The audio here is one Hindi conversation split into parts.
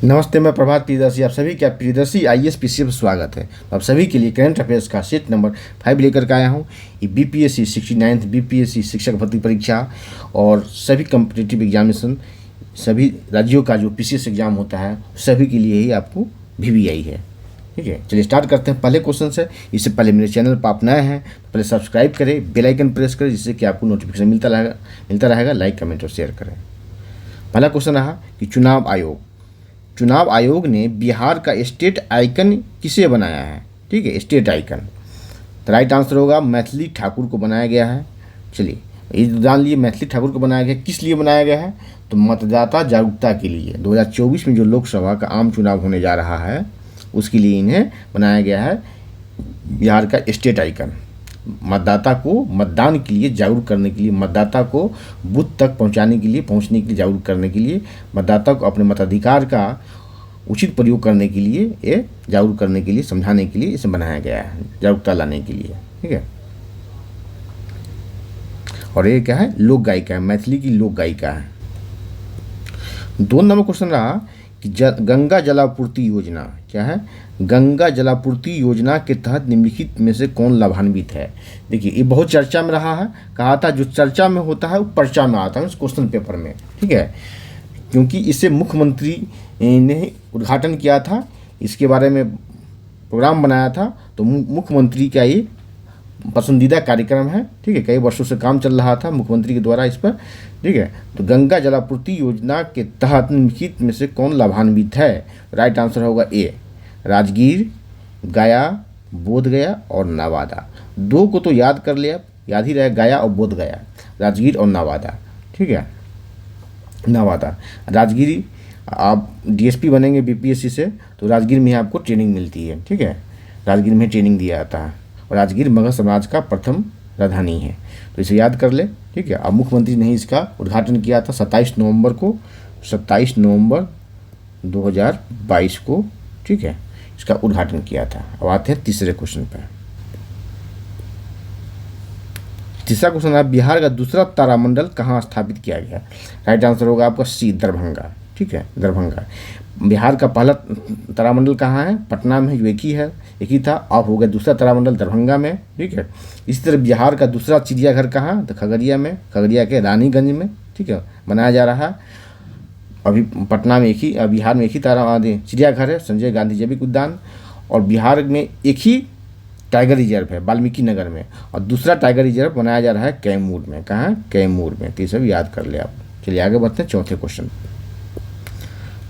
नमस्ते, मैं प्रभात प्रियदर्शी, आप सभी का प्रियदर्शी आईएएस पीसीएस में स्वागत है। आप सभी के लिए करंट अफेयर्स का सेट नंबर 5 लेकर के आया हूँ। ये बीपीएससी 69th बीपीएससी शिक्षक भर्ती परीक्षा और सभी कम्पिटिटिव एग्जामिनेशन, सभी राज्यों का जो पीसीएस एग्जाम होता है सभी के लिए ही आपको वीवीआई है। ठीक है, चलिए स्टार्ट करते हैं पहले क्वेश्चन से। इससे पहले मेरे चैनल पर आप नए हैं तो पहले सब्सक्राइब करें, बेल आइकन प्रेस करें, जिससे कि आपको नोटिफिकेशन मिलता रहेगा। लाइक, कमेंट और शेयर करें। पहला क्वेश्चन रहा कि चुनाव आयोग ने बिहार का स्टेट आइकन किसे बनाया है। ठीक है, स्टेट आइकन। तो राइट आंसर होगा मैथिली ठाकुर को बनाया गया है। चलिए ये जान लिए मैथिली ठाकुर को बनाया गया, किस लिए बनाया गया है, तो मतदाता जागरूकता के लिए। 2024 में जो लोकसभा का आम चुनाव होने जा रहा है उसके लिए इन्हें बनाया गया है बिहार का स्टेट आइकन। मतदाता को मतदान के लिए जागरूक करने के लिए, मतदाता को बूथ तक पहुंचने के लिए जागरूक करने के लिए, मतदाता को अपने मताधिकार का उचित प्रयोग करने के लिए, ये जागरूक करने के लिए, समझाने के लिए इसे बनाया गया है, जागरूकता लाने के लिए। ठीक है, और ये क्या है, लोक गायिका है, मैथिली की लोक गायिका है। 2 नंबर क्वेश्चन रहा कि गंगा जलापूर्ति योजना क्या है। गंगा जलापूर्ति योजना के तहत निम्नलिखित में से कौन लाभान्वित है। देखिए ये बहुत चर्चा में रहा है, कहा था जो चर्चा में होता है वो पर्चा में आता है, उस क्वेश्चन पेपर में। ठीक है, क्योंकि इसे मुख्यमंत्री ने उद्घाटन किया था, इसके बारे में प्रोग्राम बनाया था, तो मुख्यमंत्री का ये पसंदीदा कार्यक्रम है। ठीक है, कई वर्षों से काम चल रहा था मुख्यमंत्री के द्वारा इस पर। ठीक है, तो गंगा जलापूर्ति योजना के तहत निम्नलिखित में से कौन लाभान्वित है। राइट आंसर होगा ए, राजगीर, गया, बोधगया और नवादा। 2 को तो याद कर लिया, याद ही रहे, गया और बोधगया, राजगीर और नवादा। ठीक है, नवादा राजगीर, आप डीएसपी बनेंगे बीपीएससी से तो राजगीर में आपको ट्रेनिंग मिलती है। ठीक है, राजगीर में ट्रेनिंग दिया जाता है और राजगीर मगध साम्राज्य का प्रथम राजधानी है, तो इसे याद कर ले। ठीक है, अब मुख्यमंत्री ने इसका उद्घाटन किया था 27 नवंबर 2022 को। ठीक है, इसका उद्घाटन किया था। अब आते हैं तीसरे क्वेश्चन पर। तीसरा क्वेश्चन है बिहार का दूसरा तारामंडल कहाँ स्थापित किया गया। राइट आंसर होगा आपका सी, दरभंगा। ठीक है, दरभंगा। बिहार का पहला तारामंडल कहाँ है, पटना में, जो एक ही था। अब हो गया दूसरा तारामंडल दरभंगा में। ठीक है, इसी तरह बिहार का दूसरा चिड़ियाघर कहाँ, तो खगड़िया में, खगड़िया के रानीगंज में। ठीक है, बनाया जा रहा है। अभी पटना में बिहार में एक ही चिड़ियाघर है, संजय गांधी जैविक उद्यान, और बिहार में एक ही टाइगर रिजर्व है वाल्मीकि नगर में, और दूसरा टाइगर रिजर्व बनाया जा रहा है कैमूर में। कहाँ, कैमूर में। तो ये सब याद कर ले आप। चलिए आगे बढ़ते हैं चौथे क्वेश्चन।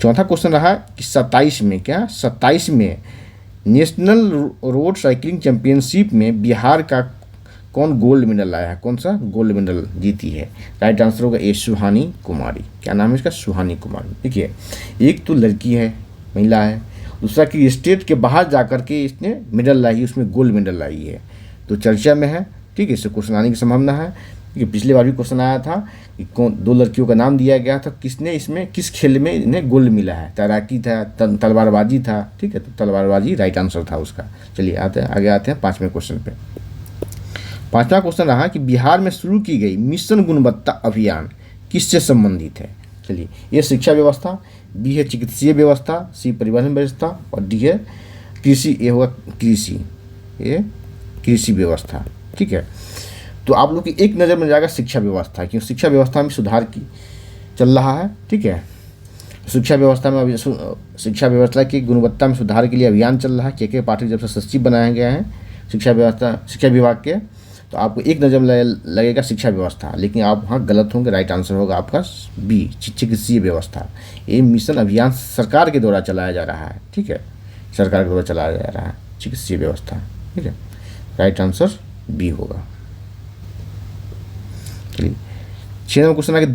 चौथा क्वेश्चन रहा कि 27 में नेशनल रोड साइकिलिंग चैंपियनशिप में बिहार का कौन गोल्ड मेडल लाया है, कौन सा गोल्ड मेडल जीती है। राइट आंसर होगा ए, सुहानी कुमारी। क्या नाम है इसका, सुहानी कुमारी। देखिए एक तो लड़की है, महिला है, दूसरा कि स्टेट के बाहर जा कर के इसने मेडल लाई है, उसमें गोल्ड मेडल लाई है, तो चर्चा में है। ठीक है, इससे क्वेश्चन आने की संभावना है। ठीक है, पिछली बार भी क्वेश्चन आया था कि कौन 2 लड़कियों का नाम दिया गया था, किसने इसमें किस खेल में इन्हें गोल्ड मिला है। तैराकी था, तलवारबाजी था। ठीक है, तो तलवारबाजी राइट आंसर था उसका। चलिए आगे आते हैं 5वें क्वेश्चन पे। 5वां क्वेश्चन रहा कि बिहार में शुरू की गई मिशन गुणवत्ता अभियान किससे संबंधित है। चलिए ये शिक्षा व्यवस्था, बी है चिकित्सीय व्यवस्था, सी परिवहन व्यवस्था और डी है कृषि। ये होगा कृषि, ये कृषि व्यवस्था। ठीक है, तो आप लोग की एक नज़र में जाएगा शिक्षा व्यवस्था, क्योंकि शिक्षा व्यवस्था में सुधार की चल रहा है। ठीक है, शिक्षा व्यवस्था की गुणवत्ता में सुधार के लिए अभियान चल रहा है। के पाठक जब से सचिव बनाया गया है शिक्षा विभाग के, तो आपको एक नज़र में लगेगा शिक्षा व्यवस्था, लेकिन आप वहाँ गलत होंगे। राइट आंसर होगा आपका बी, चिकित्सीय व्यवस्था। ये मिशन अभियान सरकार के द्वारा चलाया जा रहा है। ठीक है, सरकार के द्वारा चलाया जा रहा है चिकित्सीय व्यवस्था। ठीक है, राइट आंसर बी होगा। चलिए 6 नंबर क्वेश्चन है कि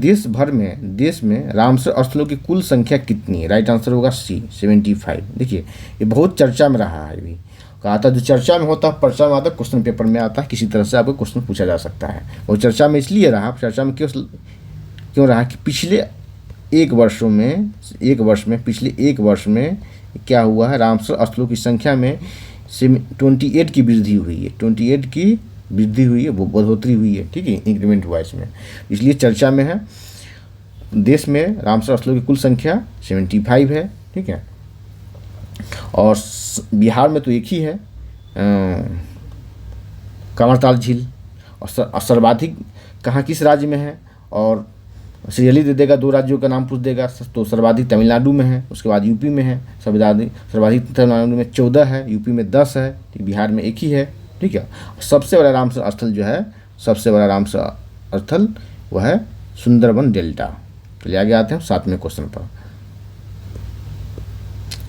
देश में रामसर स्थलों की कुल संख्या कितनी है। राइट आंसर होगा सी, 75। देखिए ये बहुत चर्चा में रहा है, अभी कहा था जो चर्चा में होता है पर्चा में आता है, क्वेश्चन पेपर में आता है, किसी तरह से आपको क्वेश्चन पूछा जा सकता है। और चर्चा में इसलिए रहा, चर्चा में क्यों रहा कि पिछले एक वर्ष में क्या हुआ है, रामसर स्थलों की संख्या में 28 की वृद्धि हुई है, 28 की वृद्धि हुई है, वो बढ़ोतरी हुई है। ठीक है, इंक्रीमेंट हुआ इसमें, इसलिए चर्चा में है। देश में रामसर स्थलों की कुल संख्या 75 है। ठीक है। और बिहार में तो एक ही है कांवरताल झील। और सर्वाधिक कहाँ किस राज्य में है, और सीरियली दे देगा, 2 राज्यों का नाम पूछ देगा, तो सर्वाधिक तमिलनाडु में है, उसके बाद यूपी में है। सर्वाधिक तमिलनाडु में 14 है, यूपी में 10 है, बिहार में एक ही है, ठीक है। सबसे बड़ा रामसर स्थल जो है, सबसे बड़ा रामसर स्थल वह है सुंदरबन डेल्टा। चलिए आगे आते हैं 7वें क्वेश्चन पर।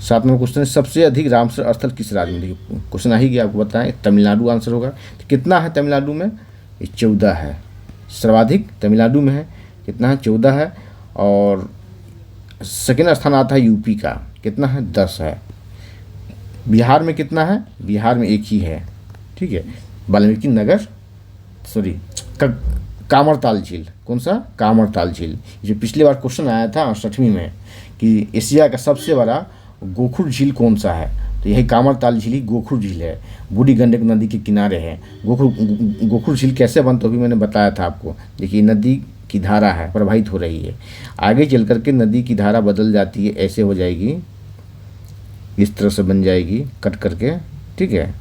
7वां क्वेश्चन, सबसे अधिक रामसर स्थल किस राज्य में? देखिए क्वेश्चन आ ही गया, आपको बताएं, तमिलनाडु आंसर होगा। तो कितना है तमिलनाडु में? ये 14 है, सर्वाधिक तमिलनाडु में है। कितना है? 14 है। और सेकेंड स्थान आता है यूपी का, कितना है? 10 है। बिहार में कितना है? बिहार में एक ही है, ठीक है, वाल्मीकि नगर, सॉरी कांवरताल झील। कौन सा? कांवरताल झील। जो पिछली बार क्वेश्चन आया था 68वीं में कि एशिया का सबसे बड़ा गोखुर झील कौन सा है, तो यही कांवरताल झील ही गोखुर झील है, बूढ़ी गंडक नदी के किनारे है। गोखुर झील कैसे बनता है अभी मैंने बताया था आपको। देखिए नदी की धारा है, प्रवाहित हो रही है, आगे चल करके नदी की धारा बदल जाती है, ऐसे हो जाएगी, इस तरह से बन जाएगी कट करके, ठीक है,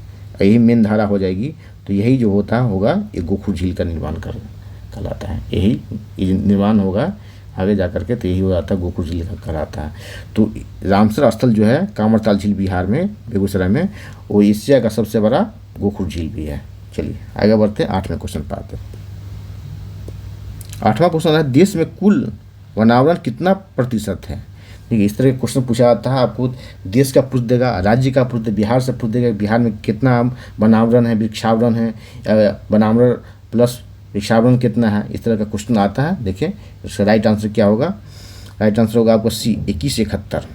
यही मेन धारा हो जाएगी। तो यही जो होता होगा ये गोखुर झील का निर्माण कहलाता है, यही निर्माण होगा आगे जा करके, तो यही हो जाता है गोखुर झील का कहलाता है। तो रामसर स्थल जो है कांवरताल झील बिहार में, बेगूसराय में, वो एशिया का सबसे बड़ा गोखुर झील भी है। चलिए आगे बढ़ते हैं 8वें क्वेश्चन पर आते हैं। 8वां क्वेश्चन है, देश में कुल वनावरण कितना प्रतिशत है? देखिए इस तरह के क्वेश्चन पूछा जाता है, आपको देश का पूछ देगा, राज्य का पूछ देगा, बिहार से पूछ देगा बिहार में कितना वनावरण है, वृक्षावरण है, वनावरण प्लस वृक्षावरण कितना है, इस तरह का क्वेश्चन आता है। देखिए इसका राइट आंसर क्या होगा? राइट आंसर होगा आपका सी, 2171।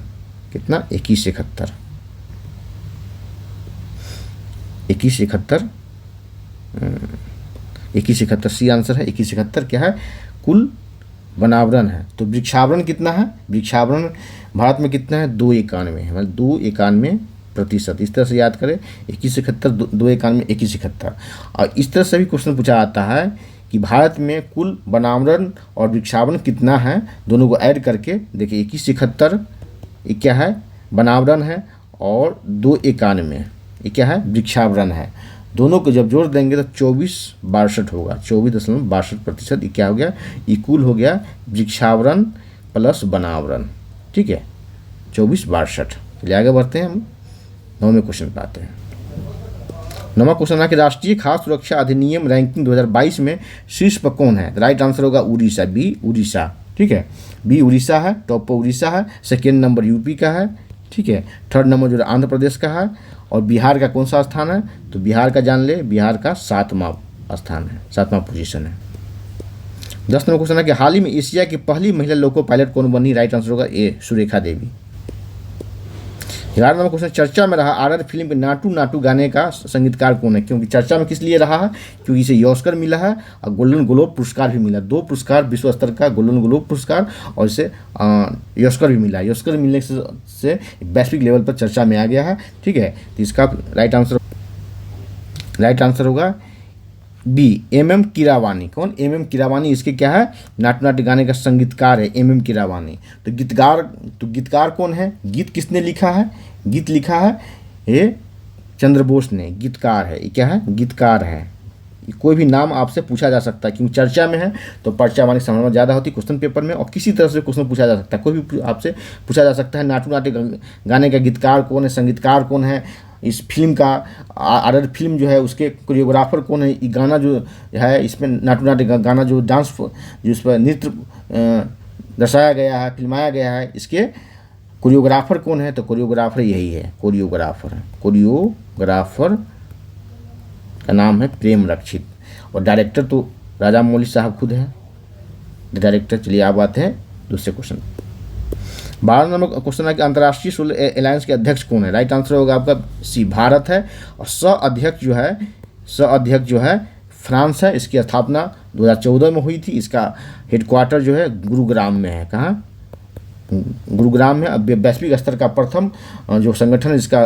कितना? 2171, 2171, 2171 सी आंसर है। 2171 क्या है? कुल वनावरण है। तो वृक्षावरण कितना है? वृक्षावरण भारत में कितना है? 291 है, मतलब 291%। इस तरह से याद करें, 2171, 291, 2171। और इस तरह से भी क्वेश्चन पूछा जाता है कि भारत में कुल वनावरण और वृक्षावरण कितना है, दोनों को ऐड करके। देखिए 2171 ये क्या है? वनावरण है, और 291 ये क्या है? वृक्षावरण है। दोनों को जब जोड़ देंगे तो 2462 होगा, 24.62%। ये क्या हो गया? इक्वल हो गया वृक्षावरण प्लस वनावरण, ठीक है, 2462। चलिए आगे बढ़ते हैं, हम 9वें क्वेश्चन पे आते हैं। 9वां क्वेश्चन है कि राष्ट्रीय खाद्य सुरक्षा अधिनियम रैंकिंग 2022 में शीर्ष पर कौन है? राइट आंसर होगा उड़ीसा, बी उड़ीसा, ठीक है, बी उड़ीसा है, टॉप पर उड़ीसा है, सेकेंड नंबर यूपी का है, ठीक है, थर्ड नंबर जो आंध्र प्रदेश का है, और बिहार का कौन सा स्थान है? तो बिहार का जान ले, बिहार का 7वां स्थान है, 7वां पोजीशन है। 10 नंबर क्वेश्चन है कि हाल ही में एशिया की पहली महिला लोको पायलट कौन बनी? राइट आंसर होगा ए, सुरेखा देवी। 11 नंबर क्वेश्चन, चर्चा में रहा आरआर फिल्म के नाटू नाटू गाने का संगीतकार कौन है? क्योंकि चर्चा में किस लिए रहा है? क्योंकि इसे ऑस्कर मिला है और गोल्डन ग्लोब पुरस्कार भी मिला, 2 पुरस्कार, विश्व स्तर का गोल्डन ग्लोब पुरस्कार और इसे ऑस्कर भी मिला। ऑस्कर मिलने से वैश्विक लेवल पर चर्चा में आ गया है, ठीक है। तो इसका राइट आंसर होगा बी, MM कीरावानी। कौन? MM कीरावानी। इसके क्या है? नाटू नाटू गाने का संगीतकार है MM कीरावानी। तो गीतकार कौन है? गीत किसने लिखा है? गीत लिखा है ये चंद्र बोस ने, गीतकार है। ये क्या है? गीतकार है। कोई भी नाम आपसे पूछा जा सकता है, क्योंकि चर्चा में है तो पर्चा वाली संभावना ज़्यादा होती है क्वेश्चन पेपर में, और किसी तरह से क्वेश्चन पूछा जा सकता है, कोई भी आपसे पूछा जा सकता है। नाटू नाटू गाने का गीतकार कौन है, संगीतकार कौन है, इस फिल्म का आरआर फिल्म जो है उसके कोरियोग्राफर कौन है, ये गाना जो है इसमें नाटू नाटू गाना जो डांस जो इस पर नृत्य दर्शाया गया है, फिल्माया गया है, इसके कोरियोग्राफर कौन है? तो कोरियोग्राफर यही है, कोरियोग्राफर का नाम है प्रेम रक्षित, और डायरेक्टर तो राजा मौली साहब खुद है डायरेक्टर। चलिए आप आते हैं दूसरे क्वेश्चन। 12 नंबर क्वेश्चन है कि अंतर्राष्ट्रीय सोलर अलायंस के अध्यक्ष कौन है? राइट आंसर होगा आपका सी, भारत है, और सह-अध्यक्ष जो है फ्रांस है। इसकी स्थापना 2014 में हुई थी। इसका हेडक्वार्टर जो है गुरुग्राम में है। कहाँ? गुरुग्राम में। अब वैश्विक स्तर का प्रथम जो संगठन, इसका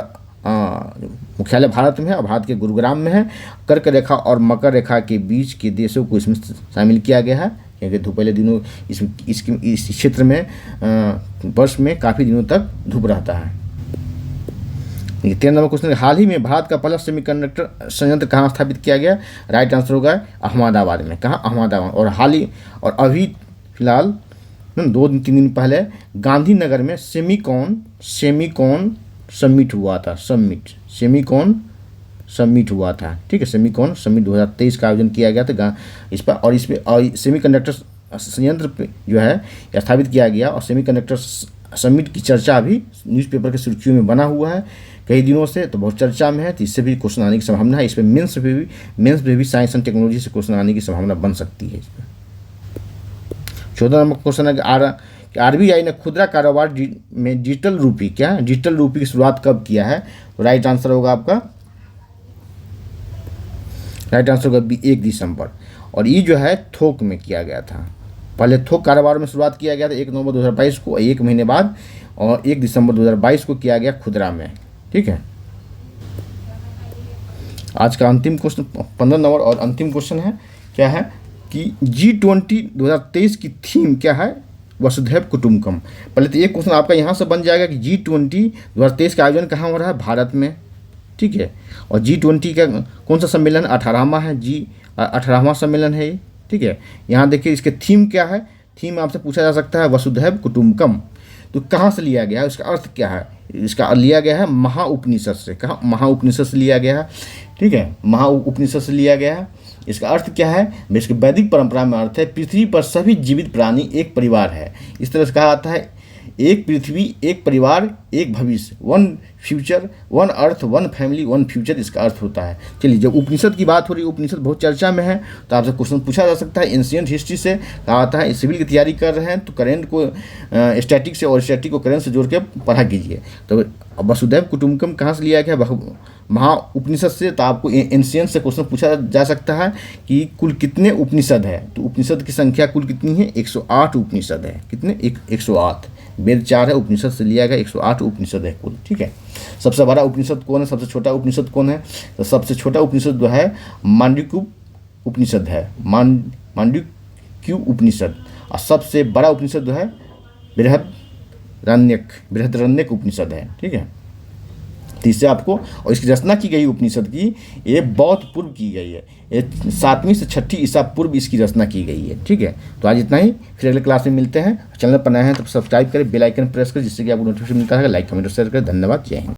मुख्यालय भारत में है, और भारत के गुरुग्राम में है। कर्क रेखा और मकर रेखा के बीच के देशों को इसमें शामिल किया गया है, क्योंकि पहले दिनों इस क्षेत्र में वर्ष में काफ़ी दिनों तक धूप रहता है। 13 नंबर क्वेश्चन, हाल ही में भारत का पहला सेमीकंडक्टर संयंत्र कहाँ स्थापित किया गया? राइट आंसर होगा अहमदाबाद में। कहाँ? अहमदाबाद। और अभी फिलहाल 2-3 दिन पहले गांधीनगर में सेमीकॉन समिट हुआ था। सेमीकॉन समिट हुआ था, ठीक है। सेमीकॉन समिट 2023 का आयोजन किया गया था इस पर, और सेमीकंडक्टर संयंत्र पे जो है स्थापित किया गया, और सेमीकंडक्टर समिट की चर्चा भी न्यूज़पेपर के सुर्खियों में बना हुआ है कई दिनों से, तो बहुत चर्चा में है। तो इससे भी क्वेश्चन आने की संभावना है। इस पर मेंस में भी साइंस एंड टेक्नोलॉजी से क्वेश्चन आने की संभावना बन सकती है इस पर। 14 नंबर क्वेश्चन है कि आरबीआई ने खुदरा कारोबार में डिजिटल रूपी की शुरुआत कब किया है? राइट आंसर होगा आपका 1 दिसंबर। और ये जो है थोक में किया गया था। पहले थोक कारोबार में शुरुआत किया गया था 1 नवंबर 2022 को, 1 महीने बाद और 1 दिसंबर 2022 को किया गया खुदरा में, ठीक है। आज का अंतिम क्वेश्चन 15 नंबर और अंतिम क्वेश्चन है, क्या है कि G20 2023 की थीम क्या है? वसुधैव कुटुंबकम। पहले तो एक क्वेश्चन आपका यहाँ से बन जाएगा कि G20 2023 का आयोजन कहाँ हो रहा है? भारत में, ठीक है। और G20 का कौन सा सम्मेलन? 18वां है, 18वां सम्मेलन है ये, ठीक है। यहाँ देखिए इसके थीम क्या है? थीम आपसे पूछा जा सकता है वसुधैव कुटुंबकम। तो कहाँ से लिया गया है, इसका अर्थ क्या है? इसका लिया गया है महाउपनिषद से। कहाँ? महाउपनिषद से लिया गया है, ठीक है। महाउपनिषद से लिया गया है। इसका अर्थ क्या है? इसके वैदिक परंपरा में अर्थ है पृथ्वी पर सभी जीवित प्राणी एक परिवार है। इस तरह से कहा जाता है एक पृथ्वी, एक परिवार, एक भविष्य, 1 फ्यूचर, 1 अर्थ, 1 फैमिली, 1 फ्यूचर, इसका अर्थ होता है। चलिए, जब उपनिषद की बात हो रही है, उपनिषद बहुत चर्चा में है, तो आपसे क्वेश्चन पूछा जा सकता है एंशिएंट हिस्ट्री से। कहा आता है सिविल की तैयारी कर रहे हैं तो करेंट को स्टैटिक से और स्टैटिक को करेंट से जोड़ के पढ़ा कीजिए। तो वसुधैव कुटुंबकम कहाँ से लिया गया? महाउपनिषद से। तो आपको एंशिएंट से क्वेश्चन पूछा जा सकता है कि कुल कितने उपनिषद है? तो उपनिषद की संख्या कुल कितनी है? 108 उपनिषद है। कितने? 108। वेद 4 है, उपनिषद से लिया गया 108 उपनिषद है कुल, ठीक है। सबसे बड़ा उपनिषद कौन है? सबसे छोटा उपनिषद कौन है? तो सबसे छोटा उपनिषद जो है मांडुक्य उपनिषद है, मांडुक्य उपनिषद। और सबसे बड़ा उपनिषद जो है बृहदारण्यक उपनिषद है, ठीक है। तो इससे आपको, और इसकी रचना की गई उपनिषद की, ये बहुत पूर्व की गई है। ये 7वीं से 6ठी ईसा पूर्व इसकी रचना की गई है, ठीक है। तो आज इतना ही, फिर अगले क्लास में मिलते हैं। चैनल पर नए हैं तो सब्सक्राइब करें, बेल आइकन प्रेस करें, जिससे कि आपको नोटिफिकेशन मिलता है। लाइक कमेंट और शेयर करें। धन्यवाद, जय हिंद।